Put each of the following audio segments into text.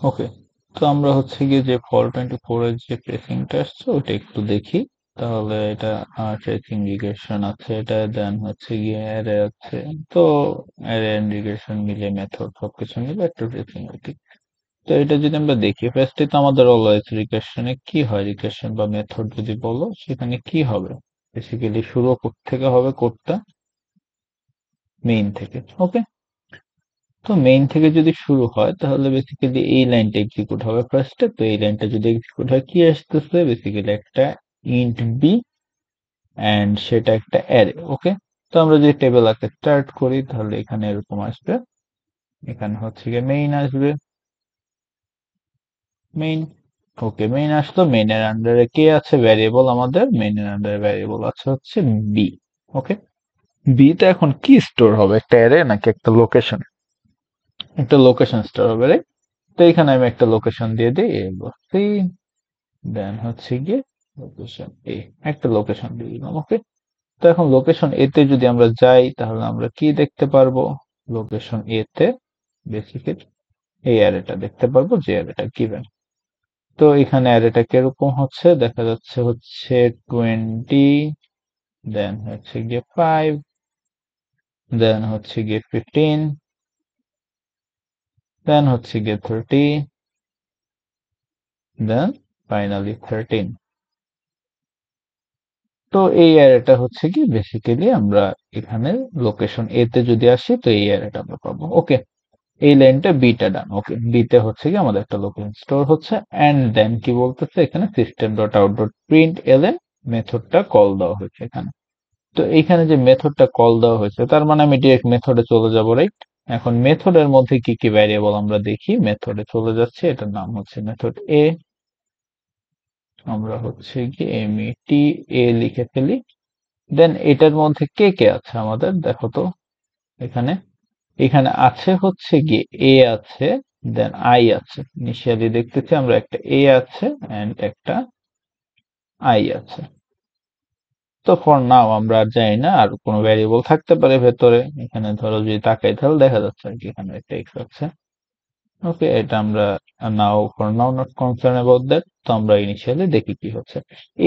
ওকে, তো আমরা হচ্ছে গিয়ে যে ফল 24 এর যে ট্রেসিংটা আসছে ওটা একটু দেখি। তাহলে এটা ট্রেসিং রিগ্রেশন আছে, এটা দেন হচ্ছে গিয়ে অ্যারে আছে। তো অ্যারে এন্ড রিগ্রেশন মিলে মেথড সবকিছু মিলে একটা ট্রেসিং আর কি। তো এটা যদি আমরা দেখি, ফার্স্টে তো আমাদের অলওয়েজ রিগ্রেশনে কি হয়, রিগ্রেশন বা মেথড যদি বলো সেখানে কি হবে, বেসিক্যালি শুরু থেকে হবে কোডটা মেইন থেকে। ওকে, তো মেইন থেকে যদি শুরু হয় তাহলে বেসিক্যালি এই লাইনটা এক্সিকিউট হবে ফার্স্টে। তো এই লাইনটা যদি এক্সিকিউট হয় কি আসতেছে, বেসিক্যালি একটা ইন্ট বি এন্ড সেটা একটা অ্যারে। ওকে, তো আমরা যদি টেবিল আকারে স্টার্ট করি তাহলে এখানে এরকম আসবে, এখানে হচ্ছে গিয়ে মেইন আসবে, মেইন। ওকে, মেইন আসলো, মেইনের আন্ডারে কে আছে ভ্যারিয়েবল, আমাদের মেইনের আন্ডারে ভ্যারিয়েবল আছে হচ্ছে বি। ওকে, বি তে এখন কি স্টোর হবে, একটা অ্যারে নাকি একটা লোকেশন? একটা লোকেশন স্টোর হবে, রাইট? তো এখানে আমি একটা লোকেশন দিয়ে দিই এ বসি, দেন হচ্ছে গিয়ে লোকেশন এ, একটা লোকেশন দিয়ে দিলাম। ওকে, তো এখন লোকেশন এ তে যদি আমরা যাই তাহলে আমরা কি দেখতে পারবো, লোকেশন এ তে বেসিক্যালি এই অ্যারেটা দেখতে পারবো যে অ্যারেটা গিভেন। তো এখানে অ্যারেটা কিরকম হচ্ছে দেখা যাচ্ছে হচ্ছে 20, দেন হচ্ছে গিয়ে 5, দেন হচ্ছে গিয়ে 15, দেন হচ্ছে গিয়ে 30, দেন ফাইনালি 13। তো এই অ্যারেটা হচ্ছে কি বেসিক্যালি আমরা এখানে লোকেশন এ তে যদি আসি তো এই অ্যারেটা আমরা পাবো। ওকে, এই লাইনটা বিটা ডান। ওকে, বিতে হচ্ছে কি আমাদের একটা লোকেশন স্টোর হচ্ছে, এন্ড দেন কি বলতেছে এখানে system dot out dot print LN মেথডটা কল দেওয়া হয়েছে এখানে। তো এইখানে যে মেথডটা কল দেওয়া হয়েছে তার মানে আমি ডিরেক্ট মেথডে চলে যাব, রাইট? এখন মেথডের মধ্যে কি কি ভ্যারিয়েবল আমরা দেখি, মেথডে চলে যাচ্ছে, এটার নাম হচ্ছে মেথড এ। আমরা হচ্ছে কি এমইটি এ লিখে ফেলি। দেন এটার মধ্যে কে কে আছে আমাদের দেখো তো, এখানে এখানে আছে হচ্ছে গিয়ে এ আছে, দেন আই আছে। ইনিশিয়ালি দেখতেছি আমরা একটা এ আছে এন্ড একটা আই আছে। তো ফর নাও আমরা আর জানি না, আর কোনো ভ্যারিয়েবল থাকতে পারে ভেতরে। এখানে ধরো যদি তাকাই তাহলে দেখা যাচ্ছে আর কি এখানে একটা এক্স আছে। ওকে, এটা আমরা নাও for now not concern about that. তো আমরা ইনিশিয়ালি দেখি কি হচ্ছে।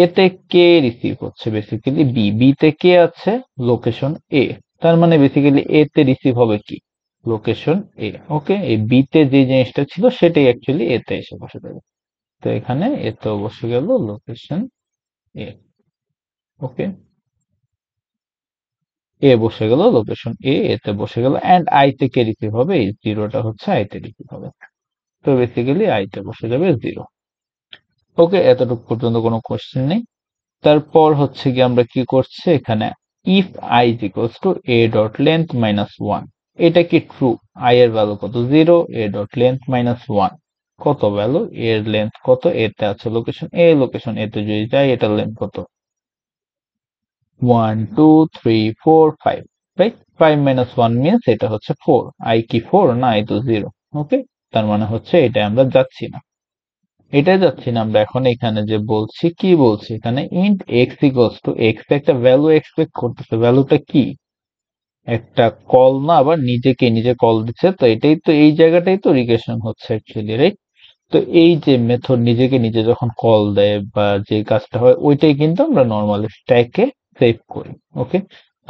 এতে কে রিসিভ হচ্ছে, বেসিক্যালি বি। বি তে কে আছে, লোকেশন এ। তার মানে বেসিক্যালি এ তে রিসিভ হবে কি, লোকেশন এ। ওকে, এই বি তে যে জিনিসটা ছিল সেটাই অ্যাকচুয়ালি এ তে এসে বসে যাবে। তো এখানে এ তো বসে গেল লোকেশন এ। ওকে, এ বসে গেল লোকেশন এ, এতে বসে গেল, এন্ড আই তে কে রিসিভ হবে, এই জিরোটা হচ্ছে আই তে রিসিভ হবে। তো বেসিক্যালি আই তে বসে যাবে জিরো। ওকে, এতটুকু পর্যন্ত কোনো কোশ্চেন নেই। তারপর হচ্ছে কি আমরা কি করছি এখানে, if I is equals to A dot length minus one, এটা কি ট্রু? আই এর ভ্যালু কত, জিরো, এ ডট লেন্থ মাইনাস ওয়ান কত ভ্যালু, এর লেন্থ কত, এতে আছে লোকেশন এ, লোকেশন এতে যদি যাই এটার লেন্থ কত, 1 2 3 4 5, রাইট? 5 মাইনাস ওয়ান মিনস এটা হচ্ছে 4। আই কি 4? না, এই তো জিরো। ওকে, তার মানে হচ্ছে এটা আমরা যাচ্ছি না, এটাই যাচ্ছি না আমরা। এখন এখানে যে বলছি কি বলছি এখানে, int x equals to x, একটা ভ্যালু এক্সপেক্ট করতেছে, ভ্যালুটা কি, একটা কল না, আবার নিজেকে নিজে কল দিচ্ছে। তো এটাই তো, এই জায়গাটাই তো রিগ্রেশন হচ্ছে অ্যাকচুয়ালি, রাইট? তো এই যে মেথড নিজেকে নিজে যখন কল দেয় বা যে কাজটা হয় ওইটাই কিন্তু আমরা নর্মালি স্ট্যাকে সেভ করি। ওকে,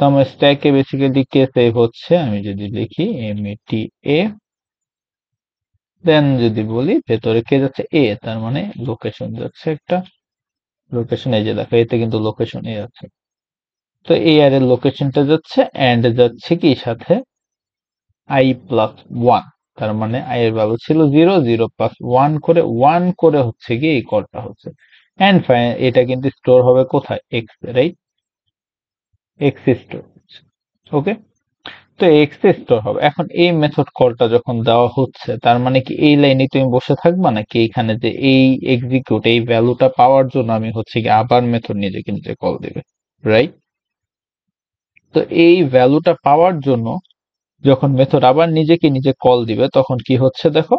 তো আমার স্ট্যাকে বেসিক্যালি কে সেভ হচ্ছে, আমি যদি লিখি এমএটি এ, দেন যদি বলি ভেতরে কে যাচ্ছে এ, তার মানে লোকেশন যাচ্ছে একটা, লোকেশন এই যে দেখো এতে কিন্তু লোকেশন এ আছে। তো এই আর এর লোকেশনটা যাচ্ছে এন্ড যাচ্ছে কি সাথে আই প্লাস ওয়ান। তার মানে আই এর ভ্যালু ছিল জিরো, জিরো প্লাস ওয়ান করে হচ্ছে কি এই কলটা হচ্ছে। এন্ড এটা কিন্তু স্টোর হবে কোথায়, X, right? X store. Okay, তো এক্স স্টোর হবে। এখন এই মেথড কলটা যখন দেওয়া হচ্ছে তার মানে কি এই লাইনে তুমি বসে থাকবা, নাকি এইখানে যে এই এক্সিকিউট এই ভ্যালুটা পাওয়ার জন্য আমি হচ্ছে কি আবার মেথড নিজেকে নিজে কল দিবে, রাইট? তো এই ভ্যালুটা পাওয়ার জন্য যখন মেথড আবার নিজেকে নিজে কল দিবে তখন কি হচ্ছে দেখো,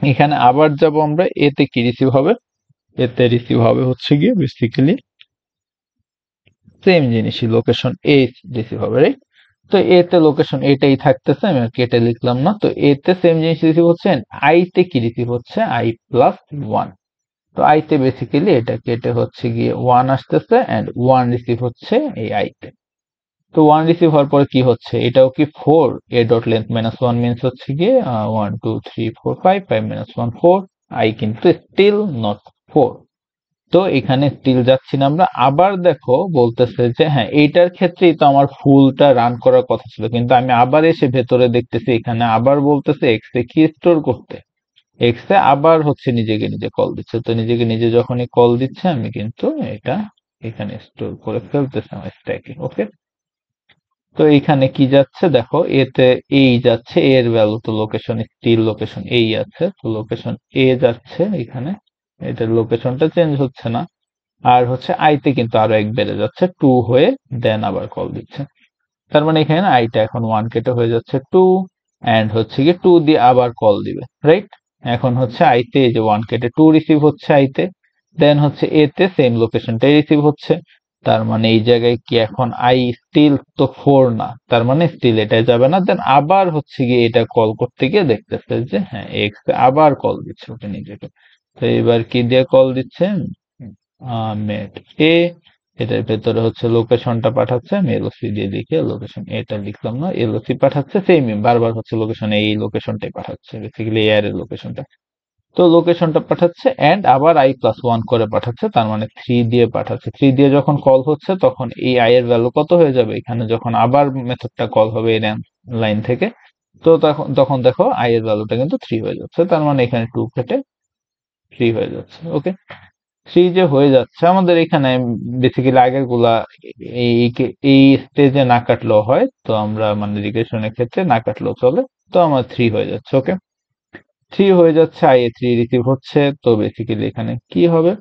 এখানে আবার যাব আমরা, এতে কি রিসিভ হবে, এতে রিসিভ হবে হচ্ছে গিয়ে বেসিক্যালি সেম জিনিসই, লোকেশন এ রিসিভ হবে, রাইট? তো তো এ তে লোকেশন এটাই থাকতেছে, আমি আর কেটে লিখলাম না। তো এ তে সেম জিনিস রিসিভ হচ্ছে, আই তে কি রিসিভ হচ্ছে, আই প্লাস ওয়ান। তো আই তে বেসিক্যালি এটা কেটে হচ্ছে গিয়ে ওয়ান আসতেছে, এন্ড ওয়ান রিসিভ হচ্ছে এই আই তে। তো ওয়ান রিসিভ হওয়ার পরে কি হচ্ছে, এটাও কি four, a dot length minus one means হচ্ছে গিয়ে one two three four five, five minus one four, i কিন্তু স্টিল নট ফোর। তো এখানে স্টিল যাচ্ছি না আমরা। আবার দেখো বলতেছে যে হ্যাঁ এইটার ক্ষেত্রেই তো আমার ফুলটা রান করার কথা ছিল, কিন্তু আমি আবার এসে ভেতরে দেখতেছি এখানে আবার বলতেছে এক্স এ কি স্টোর করতে, এক্স এ আবার হচ্ছে নিজেকে নিজে কল দিচ্ছে। তো নিজেকে নিজে যখনই কল দিচ্ছে আমি কিন্তু এটা এখানে স্টোর করে ফেলতেছি আমার স্ট্যাকে। ওকে, তো এইখানে কি যাচ্ছে দেখো, এতে এই যাচ্ছে, এর ভ্যালু তো লোকেশন স্টিল লোকেশন এই আছে, তো লোকেশন এ যাচ্ছে এখানে, এটার লোকেশনটা চেঞ্জ হচ্ছে না। আর হচ্ছে আইতে কিন্তু আরো এক বেড়ে যাচ্ছে, টু হয়ে দেন আবার কল দিচ্ছে। তার মানে এখানে আইটা এখন ওয়ান কেটে হয়ে যাচ্ছে টু, এন্ড হচ্ছে কি টু দিয়ে আবার কল দিবে, রাইট? এখন হচ্ছে আইতে এই যে ওয়ান কেটে টু রিসিভ হচ্ছে আইতে, দেন হচ্ছে এতে সেম লোকেশনটাই রিসিভ হচ্ছে। তার মানে এই জায়গায় কি এখন আই স্টিল তো ফোর না, তার মানে স্টিল এটাই যাবে না। দেন আবার হচ্ছে গিয়ে এটা কল করতে গিয়ে দেখতেছে যে হ্যাঁ এক্স আবার কল দিচ্ছে ওকে নিজেকে। তো এবার কি দিয়ে কল দিচ্ছে, মেট এ, এটার ভেতরে হচ্ছে লোকেশনটা পাঠাচ্ছে, আমি এলওসি দিয়ে লিখে লোকেশন এটা লিখলাম না, এলওসি পাঠাচ্ছে সেম, বারবার হচ্ছে লোকেশন এই লোকেশনটাই পাঠাচ্ছে, বেসিক্যালি এর লোকেশনটা। তো লোকেশনটা পাঠাচ্ছে এন্ড আবার আই প্লাস ওয়ান করে পাঠাচ্ছে, তার মানে থ্রি দিয়ে পাঠাচ্ছে। থ্রি দিয়ে যখন কল হচ্ছে তখন এই আই এর ভ্যালু কত হয়ে যাবে এখানে, যখন আবার মেথডটা কল হবে এই লাইন থেকে, তো তখন তখন দেখো আই এর ভ্যালুটা কিন্তু থ্রি হয়ে যাচ্ছে, তার মানে এখানে টু কেটে থ্রি হয়ে যাচ্ছে। ওকে, থ্রি যে হয়ে যাচ্ছে আমাদের এখানে, বেসিক্যালি আগের গুলা এই এই স্টেজে না কাটলেও হয়, তো আমরা মানে রিগ্রেশনের ক্ষেত্রে না কাটলেও চলে। তো আমার থ্রি হয়ে যাচ্ছে। ওকে, থ্রি হয়ে যাচ্ছে, আই এ থ্রি রিসিভ হচ্ছে, তো বেসিক্যালি এখানে কি হবে,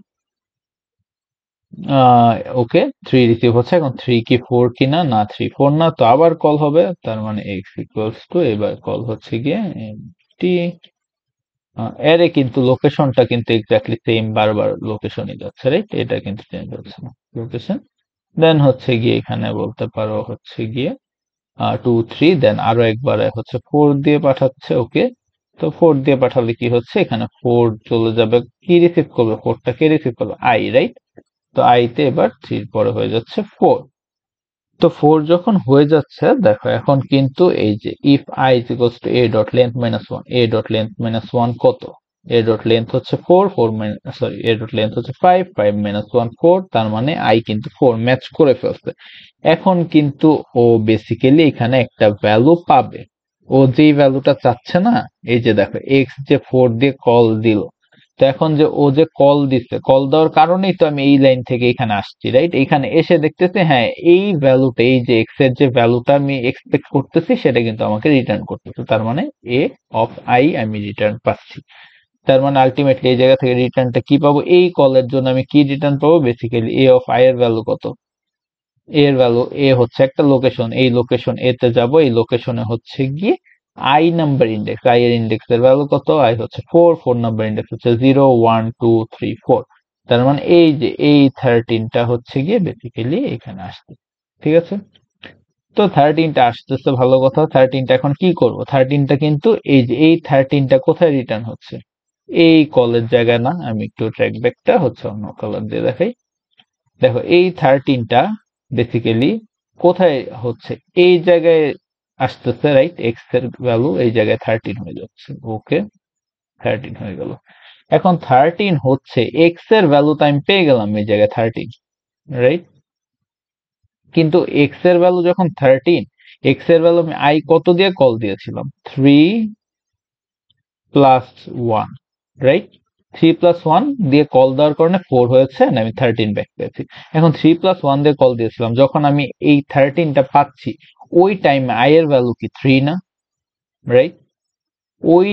ওকে থ্রি রিসিভ হচ্ছে। এখন থ্রি কি ফোর কিনা, না থ্রি ফোর না, তো আবার কল হবে, তার মানে এক্স ইকুয়ালস টু, এবার কল হচ্ছে গিয়ে টি, এরে কিন্তু লোকেশনটা কিন্তু এক্স্যাক্টলি সেম, বারবার লোকেশনই যাচ্ছে, রাইট? এটা কিন্তু চেঞ্জ হচ্ছে না লোকেশন। দেন হচ্ছে গিয়ে এখানে বলতে পারো হচ্ছে গিয়ে টু থ্রি, দেন আরো একবার হচ্ছে ফোর দিয়ে পাঠাচ্ছে। ওকে, তো ফোর দিয়ে পাঠালে কি হচ্ছে, এখানে ফোর চলে যাবে, কি রিসিভ করবে, ফোরটা কে রিসিভ করবে, আই, রাইট? তো আইতে এবার থ্রির পরে হয়ে যাচ্ছে ফোর। তো ফোর যখন হয়ে যাচ্ছে দেখো এখন কিন্তু এই যে if I is equals to A dot length minus one, A dot length minus one কত, এ ডট লেন্থ হচ্ছে four, four sorry A dot length হচ্ছে five, five minus one four, তার মানে আই কিন্তু ফোর ম্যাচ করে ফেলছে। এখন কিন্তু ও বেসিক্যালি এখানে একটা ভ্যালু পাবে, ও যেই ভ্যালুটা চাচ্ছে না, এই যে দেখো এক্স যে ফোর দিয়ে কল দিল, তো এখন যে ও যে কল দিচ্ছে, কল দেওয়ার কারণেই তো আমি এই লাইন থেকে এখানে আসছি, রাইট? এখানে এসে দেখতেছি হ্যাঁ এই ভ্যালুটা, এই যে এক্স এর যে ভ্যালুটা আমি এক্সপেক্ট করতেছি সেটা কিন্তু আমাকে রিটার্ন করতেছে, তার মানে এ অফ আই আমি রিটার্ন পাচ্ছি। তার মানে আলটিমেটলি এই জায়গা থেকে রিটার্নটা কি পাবো, এই কলের জন্য আমি কি রিটার্ন পাবো, বেসিক্যালি এ অফ আই এর ভ্যালু কত, এর ভ্যালু এ হচ্ছে একটা লোকেশন, এই লোকেশন এ তে যাবো, এই লোকেশনে হচ্ছে গিয়ে আই নাম্বার ইন্ডেক্স, আই এর ইন্ডেক্স এর ভ্যালু কত, আই হচ্ছে ফোর, ফোর নাম্বার ইন্ডেক্স হচ্ছে zero one two three four, তার মানে এই যে এই থার্টিনটা হচ্ছে গিয়ে বেসিক্যালি এখানে আসছে। ঠিক আছে, তো থার্টিনটা আসতেছে, ভালো কথা। থার্টিনটা এখন কি করব, থার্টিনটা কিন্তু এই যে এই থার্টিনটা কোথায় রিটার্ন হচ্ছে, এই কলের জায়গায় না, আমি একটু ট্র্যাক ব্যাকটা হচ্ছে অন্য কালার দিয়ে দেখাই। দেখো এই থার্টিনটা বেসিক্যালি কোথায় হচ্ছে, এই জায়গায় আসতেছে, রাইট? এক্স এর ভ্যালু এই জায়গায় থার্টিন হয়ে যাচ্ছে। ওকে, থার্টিন হয়ে গেল। এখন থার্টিন হচ্ছে এক্স এর ভ্যালু তো আমি পেয়ে গেলাম এই জায়গায় থার্টিন, রাইট? কিন্তু এক্স এর ভ্যালু যখন থার্টিন, এক্স এর ভ্যালু আমি আই কত দিয়ে কল দিয়েছিলাম, three plus one, right? Three plus one দিয়ে কল দেওয়ার কারণে ফোর হয়েছে, and আমি থার্টিন ব্যাক পেয়েছি। এখন থ্রি প্লাস ওয়ান দিয়ে কল দিয়েছিলাম, যখন আমি এই থার্টিনটা পাচ্ছি, ওই টাইমে আই এর ভ্যালু কি থ্রি না, রাইট? ওই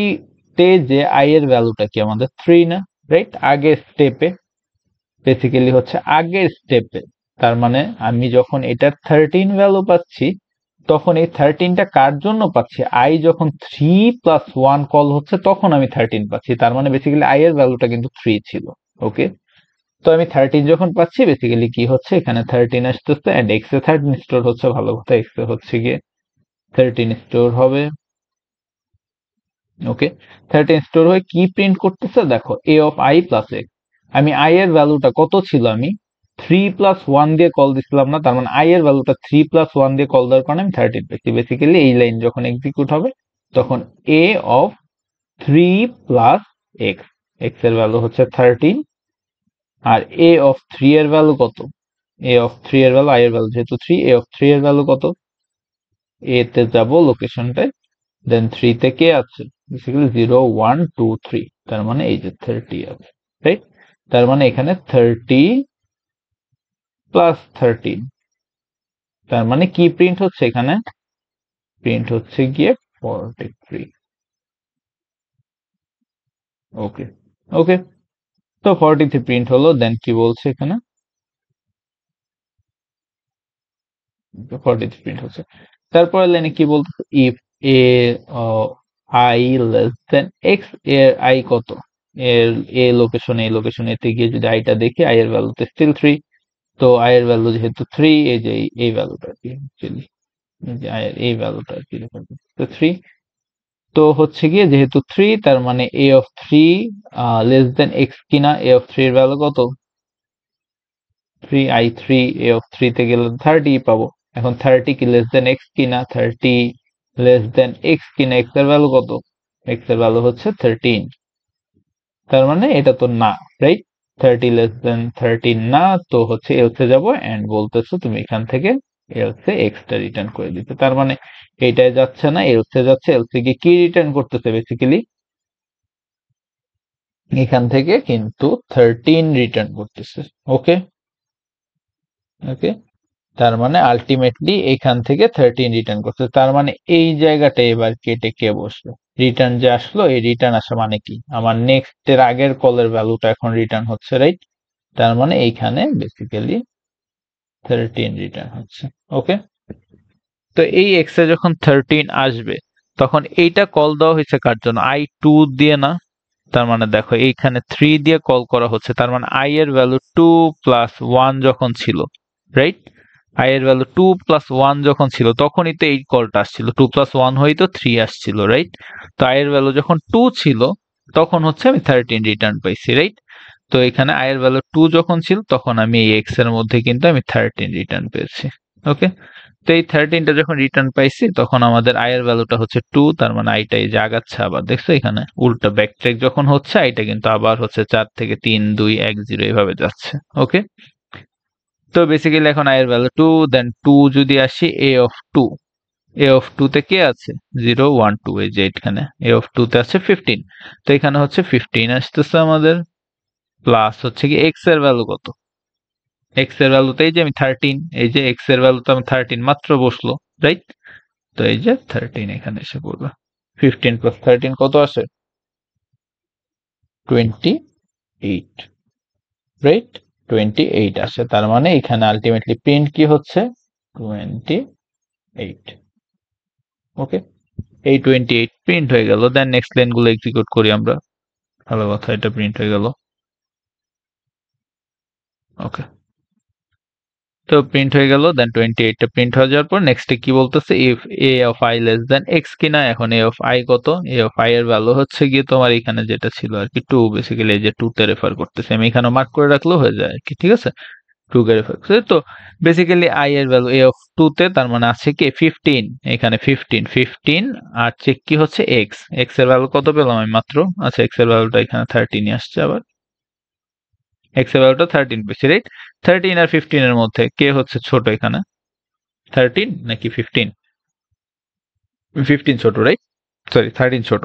তে যে আই এর ভ্যালুটা কি আমাদের থ্রি না, রাইট? আগের স্টেপে, বেসিক্যালি হচ্ছে আগের স্টেপে, তার মানে আমি যখন এটার থার্টিন ভ্যালু পাচ্ছি, তখন এই থার্টিনটা কার জন্য পাচ্ছি, আই যখন থ্রি প্লাস ওয়ান কল হচ্ছে তখন আমি থার্টিন পাচ্ছি, তার মানে বেসিক্যালি আই এর ভ্যালুটা কিন্তু থ্রি ছিল। ওকে, তো আমি থার্টিন যখন পাচ্ছি, বেসিক্যালি কি হচ্ছে, এখানে থার্টিন আসতেছে, and x a thirteen store হচ্ছে, ভালো কথা, এক্স এ হচ্ছে গিয়ে 13 স্টোর হবে। ওকে, 13 স্টোর হয়ে কি প্রিন্ট করতেছে দেখো, a of I plus x। আমি i এর ভ্যালুটা কত ছিল, আমি 3 plus 1 দিয়ে কল দিছিলাম না, তার মানে i এর ভ্যালুটা 3 plus 1 দিয়ে কল দেওয়ার কারণে আমি 13 পেয়েছি। বেসিক্যালি এই লাইন যখন এক্সিকিউট হবে তখন a of 3 plus x, x এর ভ্যালু হচ্ছে 13, আর a of 3 এর ভ্যালু কত, a of 3 এর ভ্যালু, i এর ভ্যালু যেহেতু 3, a of 3 এর ভ্যালু কত, a তে যাব লোকেশনটায়, দেন 3 তে কে আছে, বেসিক্যালি 0 1 2 3, তার মানে এই যে 30 আছে, রাইট? তার মানে এখানে 30 প্লাস 13, তার মানে কি প্রিন্ট হচ্ছে এখানে, প্রিন্ট হচ্ছে গিয়ে 43। ওকে, ওকে, তো 43 প্রিন্ট হলো। দেন কি বলছে এখানে, 43 প্রিন্ট হচ্ছে। তারপরে লাইনে কি বলতেছে, if A I less than x, এর আই কত, এর এ লোকেশন, এই লোকেশন এতে গিয়ে যদি আইটা দেখি, আই এর ভ্যালুতে স্টিল 3, তো আই এর ভ্যালু যেহেতু 3, এই যে এই ভ্যালুটা আর কি, অ্যাকচুয়ালি এই যে আই এর এই ভ্যালুটা আর কি, তো 3, তো হচ্ছে গিয়ে যেহেতু 3, তার মানে এ অফ 3 লেস দেন এক্স কিনা, এ অফ 3 এর ভ্যালু কত, 3, আই 3, এ অফ 3 তে গেলে 30 পাবো। এখন 30 কি লেস দেন এক্স কিনা, 30 লেস দেন এক্স কিনা, এক্স এর ভ্যালু কত, এক্স এর ভ্যালু হচ্ছে 13, তার মানে এটা তো না, রাইট? 30 লেস দেন 13 না, তো হচ্ছে এলসে যাব, এন্ড বলতেছো তুমি এখান থেকে এলসে এক্সটা রিটার্ন করে দিতে, তার মানে এইটাই যাচ্ছে না, এলসে যাচ্ছে, এলসে গিয়ে কি রিটার্ন করতেছে, বেসিক্যালি এখান থেকে কিন্তু 13 রিটার্ন করতেছে। ওকে, ওকে, তার মানে আলটিমেটলি এখান থেকে 13 রিটার্ন করছে, তার মানে এই জায়গাটা এবার কেটে কে বসলো, রিটার্ন যে আসলো, এই রিটার্ন আসা মানে কি, আমার নেক্সট এর আগের কলের ভ্যালুটা এখন রিটার্ন হচ্ছে, রাইট? তার মানে এইখানে বেসিক্যালি 13 রিটার্ন হচ্ছে। ওকে, তো এই এক্স এ যখন 13 আসবে, তখন এইটা কল দেওয়া হয়েছে কার জন্য, আই 2 দিয়ে না, তার মানে দেখো এইখানে 3 দিয়ে কল করা হচ্ছে, তার মানে আই এর ভ্যালু 2 প্লাস 1 যখন ছিল, রাইট? আই এর ভ্যালু 2 প্লাস 1 যখন ছিল, তখনই তো এই কলটা আসছিল, 2 প্লাস 1 হয়েই তো 3 আসছিল, রাইট? তো আই এর ভ্যালু যখন 2 ছিল, তখন হচ্ছে আমি 13 রিটার্ন পাইছি, রাইট? তো এখানে আই এর ভ্যালু 2 যখন ছিল, তখন আমি এই এক্স এর মধ্যে কিন্তু আমি 13 রিটার্ন পেয়েছি। ওকে, তো এই 13টা যখন রিটার্ন পাইছি, তখন আমাদের আই এর ভ্যালুটা হচ্ছে 2, তার মানে আইটা এই যে আগাচ্ছে, আবার দেখছো এখানে উল্টা ব্যাকট্র্যাক যখন হচ্ছে, আইটা কিন্তু আবার হচ্ছে 4 থেকে 3 2 1 0 এইভাবে যাচ্ছে। ওকে, তো বেসিক্যালি এখন আই এর ভ্যালু 2, দেন 2 যদি আসি এ অফ 2, এ অফ 2 তে কে আছে, 0 1 2, এই যে এখানে এ অফ 2 তে আছে 15, তো এখানে হচ্ছে 15 আসতেছে আমাদের, প্লাস হচ্ছে কি এক্স এর ভ্যালু কত, এক্স এর ভ্যালুতে এই যে আমি 13, এই যে এক্স এর ভ্যালুতে আমি 13 মাত্র বসলো, রাইট? তো এই যে 13 এখানে এসে পড়বে, 15 প্লাস 13 কত আসে, 28, রাইট? 28 আসে, তার মানে এখানে আলটিমেটলি প্রিন্ট কি হচ্ছে, 28। ওকে, এই 28 প্রিন্ট হয়ে গেল। দেন নেক্সট লাইন গুলো এক্সিকিউট করি আমরা, ভালো কথা, এটা প্রিন্ট হয়ে গেল। ওকে, তো প্রিন্ট হয়ে গেল, দেন 28টা প্রিন্ট হয়ে যাওয়ার পর নেক্সটে কি বলতেছে, if A of I less than x কিনা, এখন এ অফ আই কত, এ অফ আই এর ভ্যালু হচ্ছে গিয়ে তোমার এখানে যেটা ছিল আর কি 2, বেসিক্যালি এই যে 2 তে রেফার করতেছে, আমি এখানে মার্ক করে রাখলেও হয়ে যায় আর কি, ঠিক আছে? 2 কে রেফার করছে, তো বেসিক্যালি আই এর ভ্যালু এ অফ 2 তে, তার মানে আছে কি 15, এখানে 15 আর চেক কি হচ্ছে এক্স, এক্স এর ভ্যালু কত পেলাম আমি মাত্র, আচ্ছা এক্স এর ভ্যালুটা এখানে 13 আসছে, আবার এক্স এর ভ্যালুটা 13 পেয়েছি, রাইট? 13 আর 15 এর মধ্যে কে হচ্ছে ছোট এখানে, 13 নাকি 15, 15 ছোট, রাইট? সরি, 13 ছোট।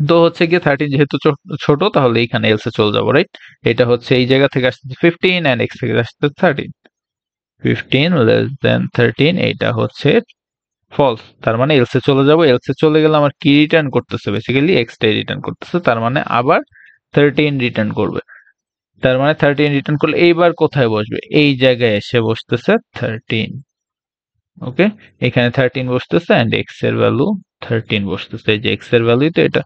তো হচ্ছে গিয়ে 13 যেহেতু ছোট, তাহলে এইখানে এলসে চলে যাবো, রাইট? এটা হচ্ছে এই জায়গা থেকে আসছে 15 এন্ড এক্স থেকে আসছে 13, 15 লেস দেন 13, এইটা হচ্ছে ফলস, তার মানে এলসে চলে যাবো, এলসে চলে গেলে আমার কি রিটার্ন করতেছে, বেসিক্যালি এক্সটাই রিটার্ন করতেছে, তার মানে আবার 13 রিটার্ন করবে, তার মানে 13 রিটার্ন করলে এইবার কোথায় বসবে, এই জায়গায় এসে বসতেছে 13। ওকে, এখানে 13 বসতেছে এন্ড এক্স এর ভ্যালু 13 বসতেছে, এই যে এক্স এর ভ্যালুই তো এটা,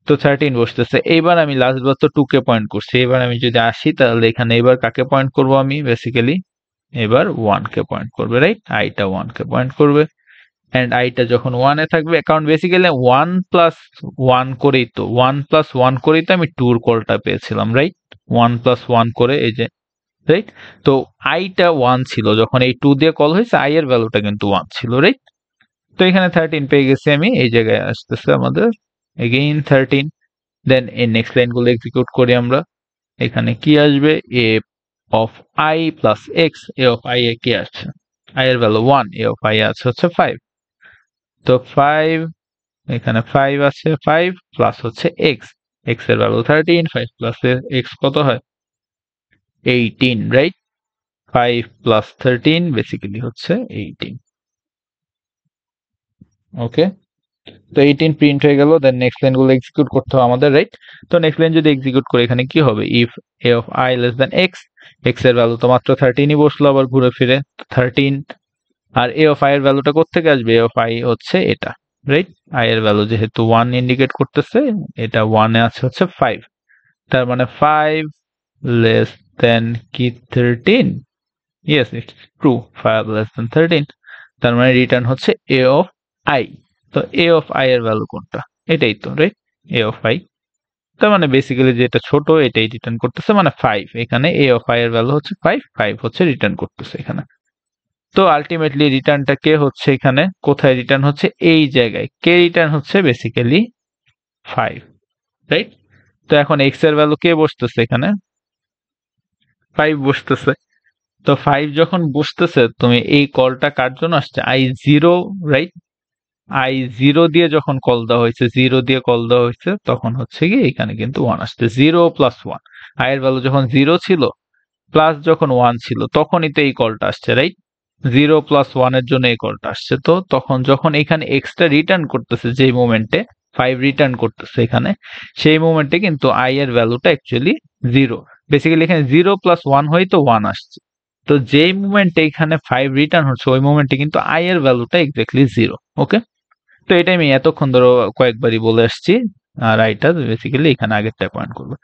তো 13 বসতেছে। এইবার আমি লাস্ট বার তো 2 কে পয়েন্ট করছি, এবার আমি যদি আসি, তাহলে এখানে এবার কাকে পয়েন্ট করব আমি, বেসিক্যালি এবার 1 কে পয়েন্ট করবে, রাইট? আইটা 1 কে পয়েন্ট করবে, অ্যান্ড আইটা যখন 1 এ থাকবে, কারণ বেসিক্যালি 1+1 করেই তো আমি 2 এর কলটা পেয়েছিলাম, রাইট? 1+1 করে এই যে, রাইট? তো আইটা 1 ছিল যখন এই 2 দিয়ে কল হয়েছে, আই এর ভ্যালুটা কিন্তু 1 ছিল, রাইট? তো এখানে 13 পেয়ে গেছি আমি, এই জায়গায় আসতেছে আমাদের এগেইন 13। দেন এই নেক্সট লাইনগুলো এক্সিকিউট করি আমরা। এখানে কি আসবে? A of I plus X. A of I এ কি আছে? আই এর ভ্যালু 1, এ অফ আই আছে হচ্ছে 5। তো 5, এখানে 5 আছে, 5 প্লাস হচ্ছে এক্স। এক্স এর ভ্যালু 13, 5 প্লাস এক্স কত হয়? 18, রাইট? 5 প্লাস 13 বেসিক্যালি হচ্ছে 18। ওকে, তো 18 প্রিন্ট হয়ে গেল। দেন নেক্সট লাইন গুলো এক্সিকিউট করতে হবে আমাদের, রাইট? তো নেক্সট লাইন যদি এক্সিকিউট করি, এখানে কি হবে? If A of I less than x, x এর ভ্যালু তো মাত্র 13ই বসলো আবার ঘুরে ফিরে 13। আর এ অফ আই এর ভ্যালুটা কোত্থেকে আসবে? এ অফ আই হচ্ছে এটা, রাইট? আই এর ভ্যালু যেহেতু 1 ইন্ডিকেট করতেছে, এটা 1 এ আছে হচ্ছে 5। তার মানে 5 লেস দেন কি 13? Yes, it's true, 5 less than 13। তার মানে রিটার্ন হচ্ছে এ অফ আই। তো এ অফ আই এর ভ্যালু কোনটা? এটাই তো, রাইট? A of I. তার মানে বেসিক্যালি যেটা ছোট এটাই রিটার্ন করতেছে, মানে 5। এখানে এ অফ আই এর ভ্যালু হচ্ছে 5, 5 হচ্ছে রিটার্ন করতেছে এখানে। তো আলটিমেটলি রিটার্নটা কে হচ্ছে এখানে? কোথায় রিটার্ন হচ্ছে? এই জায়গায়। কে রিটার্ন হচ্ছে? Basically 5, right? তো এখন এক্স এর ভ্যালু কে বসতেছে এখানে? 5 বসতেছে। তো 5 যখন বসতেছে, তুমি এই কলটা কার জন্য আসছে? I0, right? I0 দিয়ে যখন কল দেওয়া হয়েছে, 0 দিয়ে কল দেওয়া হয়েছে, তখন হচ্ছে কি এখানে কিন্তু 1 আসছে। 0 প্লাস 1। আই এর ভ্যালু যখন 0 ছিল, প্লাস যখন 1 ছিল, তখনই তো এই কলটা আসছে, রাইট? 0 প্লাস 1 এর জন্য এই কলটা আসছে। তো তখন যখন এখানে এক্সটা রিটার্ন করতেছে, যেই মোমেন্টে 5 রিটার্ন করতেছে এখানে, সেই মোমেন্টে কিন্তু আই এর ভ্যালুটা অ্যাকচুয়ালি 0। বেসিক্যালি এখানে 0 প্লাস 1 হই তো 1 আসছে। তো যেই মোমেন্টে এখানে 5 রিটার্ন হচ্ছে, ওই মোমেন্টে কিন্তু আই এর ভ্যালুটা এক্স্যাক্টলি 0। ওকে, তো এটাই আমি এতক্ষণ ধরে কয়েকবারই বলে আসছি। আর আইটা বেসিক্যালি এখানে আগেরটা পয়েন্ট করবে।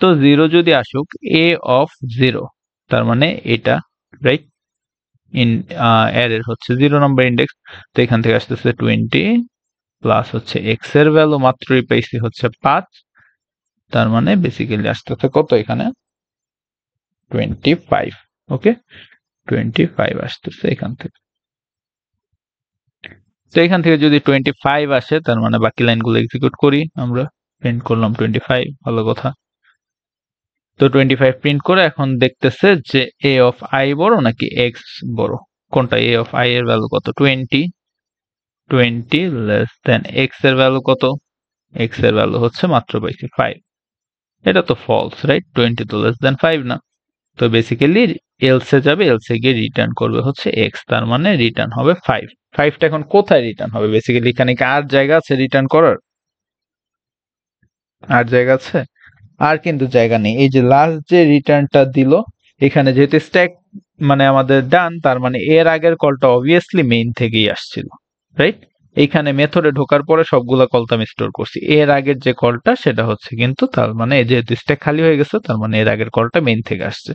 তো 0 যদি আসুক, এ অফ 0, তার মানে এটা, রাইট? ইন অ্যারের হচ্ছে 0 নম্বর ইন্ডেক্স। তো এখান থেকে আসতেছে 20 প্লাস হচ্ছে এক্স এর ভ্যালু মাত্রই পাইছি হচ্ছে 5। তার মানে বেসিক্যালি আসতেছে কত এখানে? 25। ওকে, 25 আসতেছে এখান থেকে। তো এখান থেকে যদি 25 আসে, তার মানে বাকি লাইনগুলো এক্সিকিউট করি আমরা। প্রিন্ট করলাম 25, ভালো কথা। তো 25 প্রিন্ট করে এখন দেখতেছে যে এ অফ আই বড় নাকি এক্স বড়? কোনটা? এ অফ আই এর ভ্যালু কত? 20। 20 লেস দেন এক্স এর ভ্যালু কত? এক্স এর ভ্যালু হচ্ছে মাত্র পাইছি 5। এটা তো ফলস, রাইট? 20 তো লেস দেন 5 না। তো বেসিক্যালি এলসে যাবে, এলসে গিয়ে রিটার্ন করবে হচ্ছে এক্স, তার মানে রিটার্ন হবে 5। 5টা এখন কোথায় রিটার্ন হবে? বেসিক্যালি এখানে কি আর জায়গা আছে রিটার্ন করার? আর জায়গা আছে? আর কিন্তু জায়গা নেই। এই যে লাস্ট যে রিটার্নটা দিল, এখানে যেহেতু স্ট্যাক মানে আমাদের ডান, তার মানে এর আগের কলটা অবভিয়াসলি মেইন থেকেই আসছিল, রাইট? এইখানে মেথডে ঢোকার পরে সবগুলা কল তো আমি স্টোর করছি। এর আগের যে কলটা সেটা হচ্ছে কিন্তু, তার মানে যেহেতু স্ট্যাক খালি হয়ে গেছে, তার মানে এর আগের কলটা মেইন থেকে আসছে।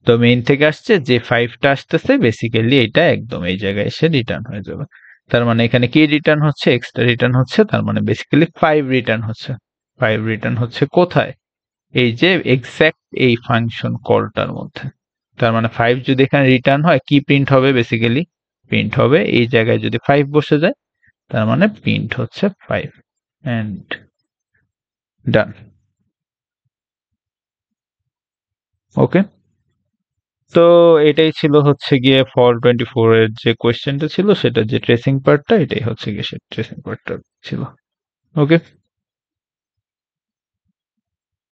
তো মেইন থেকে আসছে, যে 5টা আসতেছে বেসিক্যালি এটা একদম এই জায়গায় এসে রিটার্ন হয়ে যাবে। তার মানে এখানে কি রিটার্ন হচ্ছে? এক্সট্রা রিটার্ন হচ্ছে, তার মানে বেসিক্যালি 5 রিটার্ন হচ্ছে। 5 রিটার্ন হচ্ছে কোথায়? এই যে এক্সাক্ট এই ফাংশন কলটার মধ্যে। তার মানে 5 যদি এখানে রিটার্ন হয়, কি প্রিন্ট হবে? বেসিক্যালি প্রিন্ট হবে এই জায়গায় যদি 5 বসে যায়, তার মানে প্রিন্ট হচ্ছে 5 এন্ড ডান। ওকে, তো এটাই ছিল হচ্ছে গিয়ে ফর 24 এর যে কোয়েশ্চেনটা ছিল, সেটা যে ট্রেসিং পার্টটা, এটাই হচ্ছে গিয়ে সে ট্রেসিং পার্টটা ছিল। ওকে।